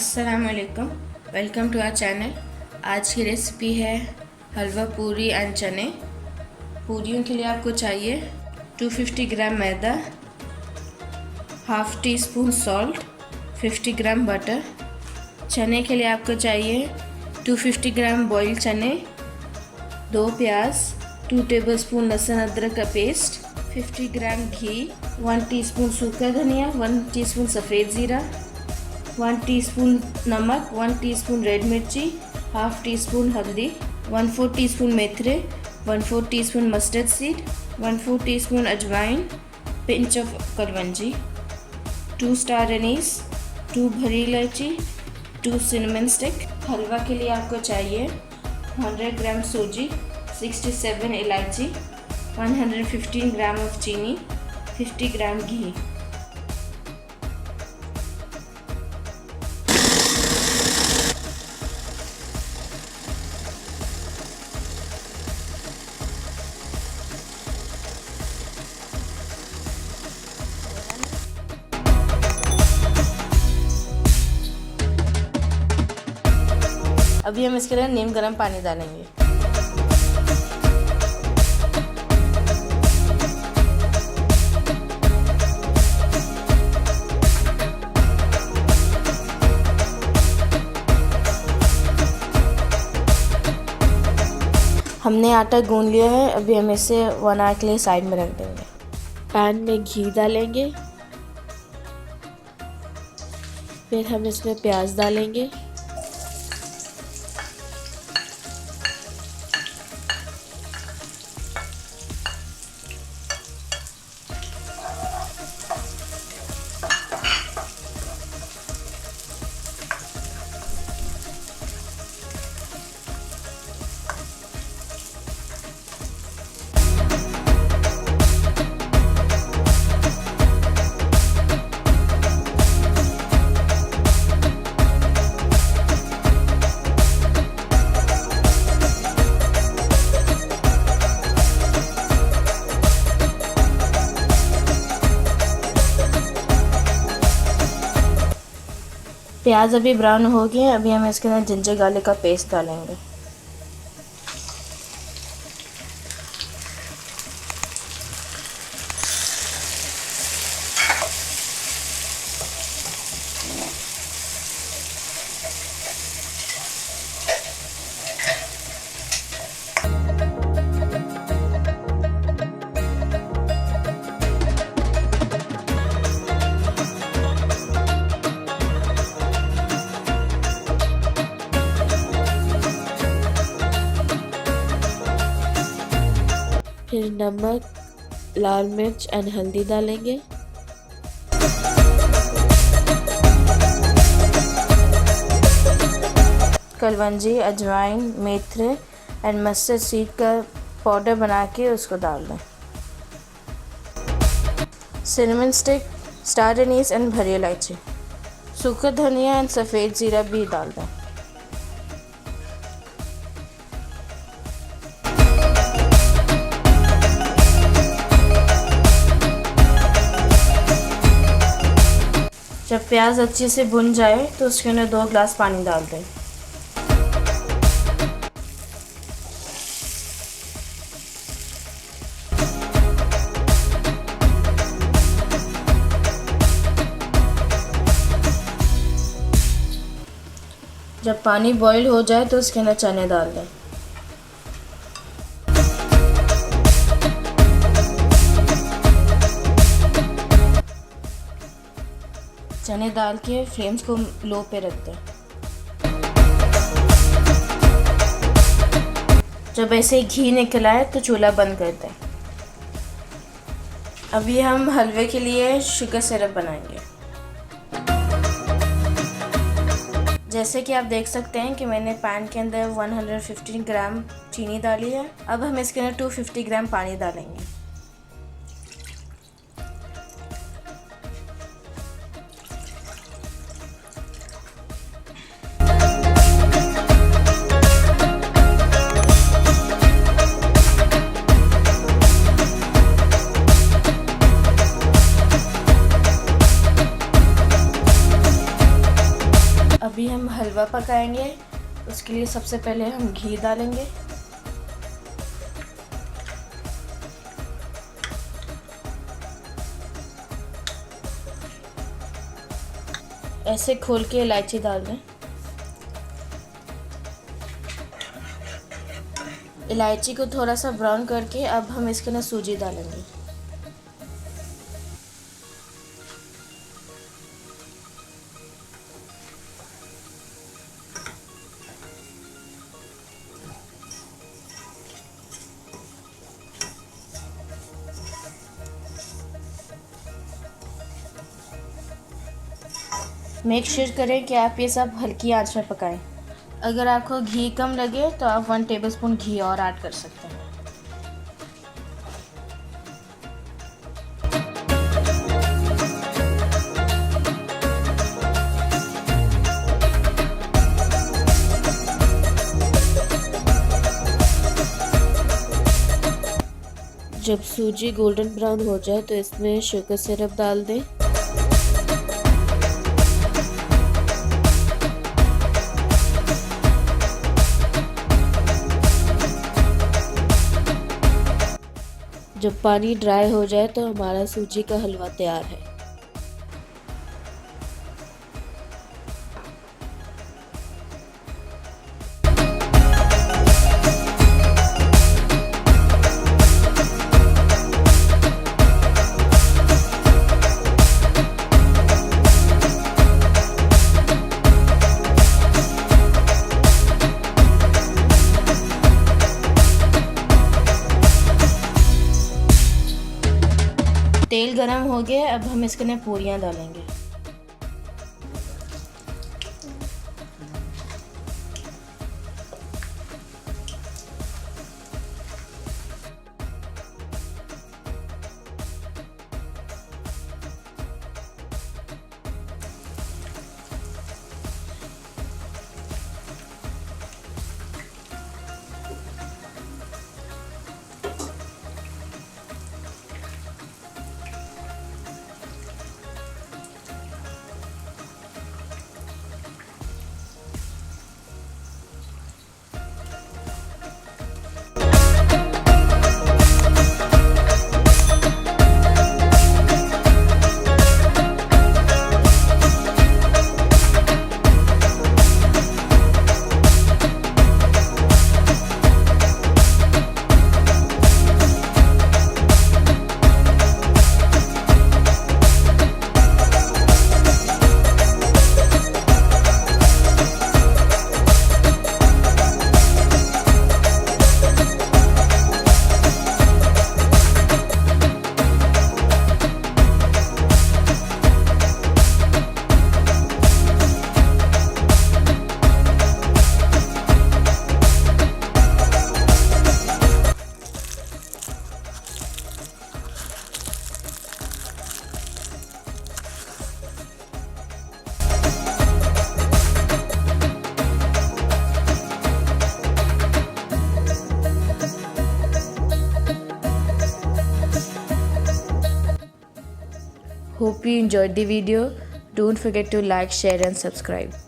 अस्सलाम वालेकुम, welcome to our channel. आज की रेसिपी है हलवा पूरी एंड चने। पूरियों के लिए आपको चाहिए 250 ग्राम मैदा, half teaspoon salt, 50 gram butter. चने के लिए आपको चाहिए 250 ग्राम बॉइल्ड चने, 2 प्याज, 2 टेबलस्पून लहसुन अदरक का पेस्ट, 50 ग्राम घी, 1 टीस्पून सूखा धनिया, 1 टीस्पून सफ़ेद ज़ीरा, 1 टीस्पून नमक, 1 टीस्पून रेड मिर्ची, हाफ़ टी स्पून हल्दी, 1/4 टीस्पून मेथरे, 1/4 टीस्पून मस्टर्ड सीड, 1/4 टीस्पून अजवाइन, pinch of kalonji, 2 star Annie's, 2 भरी इलायची, 2 सिनेमन स्टिक। हलवा के लिए आपको चाहिए 100 ग्राम सूजी, 67 इलायची, 115 ग्राम ऑफ चीनी, 50 ग्राम घी। अभी हम इसके लिए नीम गर्म पानी डालेंगे। हमने आटा गूंद लिया है। अभी हम इसे 1 आवर के लिए साइड में रख देंगे। पैन में घी डालेंगे, फिर हम इसमें प्याज डालेंगे, प्याज अभी ब्राउन हो गए हैं। अभी हम इसके अंदर जिंजर गार्लिक का पेस्ट डालेंगे। फिर नमक, लाल मिर्च एंड हल्दी डालेंगे। कलवंजी, अजवाइन, मेथरे एंड मस्टर्ड सीड का पाउडर बना के उसको डाल दें। Cinnamon stick, star Annie's and भरी इलायची, सूखा धनिया एंड सफ़ेद ज़ीरा भी डाल दें। जब प्याज अच्छे से भुन जाए तो उसके अंदर 2 ग्लास पानी डाल दें। जब पानी बॉईल हो जाए तो उसके अंदर चने डाल दें। चने डाल के फ्लेम्स को लो पे रख दें। जब ऐसे घी निकल आए तो चूल्हा बंद कर दें। अभी हम हलवे के लिए शुगर सिरप बनाएंगे। जैसे कि आप देख सकते हैं कि मैंने पैन के अंदर 115 ग्राम चीनी डाली है। अब हम इसके अंदर 250 ग्राम पानी डालेंगे। पकाएंगे। उसके लिए सबसे पहले हम घी डालेंगे। ऐसे खोल के इलायची डाल दें। इलायची को थोड़ा सा ब्राउन करके अब हम इसके अंदर सूजी डालेंगे। मेक श्योर करें कि आप ये सब हल्की आंच में पकाएं। अगर आपको घी कम लगे तो आप 1 टेबलस्पून घी और ऐड कर सकते हैं। जब सूजी गोल्डन ब्राउन हो जाए तो इसमें शुगर सिरप डाल दें। जब पानी ड्राई हो जाए तो हमारा सूजी का हलवा तैयार है। तेल गरम हो गया, अब हम इसके अंदर पूरियाँ डालेंगे। Hope you enjoyed the video. Don't forget to like, share and subscribe.